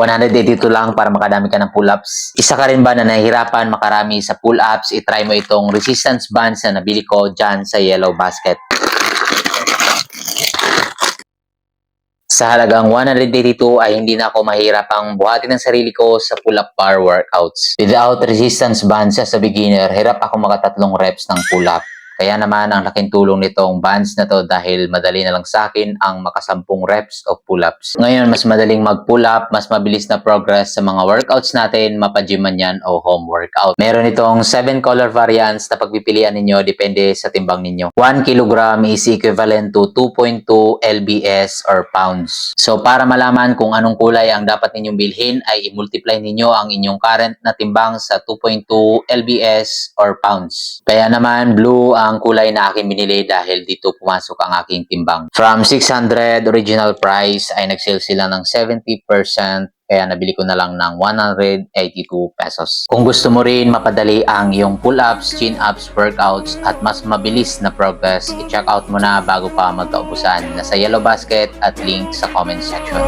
182 lang para makadami ka ng pull-ups. Isa ka rin ba na nahihirapan makarami sa pull-ups? I-try mo itong resistance bands na nabili ko dyan sa Yellow Basket. Sa halagang 182 ay hindi na ako mahirapang buhatin ng sarili ko sa pull-up bar workouts. Without resistance bands sa beginner, hirap ako makatatlong reps ng pull-up. Kaya naman ang laking tulong nitong bands na to dahil madali na lang sa akin ang makasampung reps of pull-ups. Ngayon, mas madaling mag-pull-up, mas mabilis na progress sa mga workouts natin, mapa-gym man yan o home workout. Meron itong 7 color variants na pagpipilian ninyo depende sa timbang ninyo. 1 kilogram is equivalent to 2.2 lbs or pounds. So para malaman kung anong kulay ang dapat ninyong bilhin ay i-multiply ninyo ang inyong current na timbang sa 2.2 lbs or pounds. Kaya naman blue ang kulay na aking binili dahil dito pumasok ang aking timbang. From 600 original price ay nag-sale sila ng 70%. Kaya nabili ko na lang ng 182 pesos. Kung gusto mo rin mapadali ang iyong pull-ups, chin-ups, workouts at mas mabilis na progress, i-check out mo na bago pa magkaubusan. Nasa Yellow Basket at link sa comment section.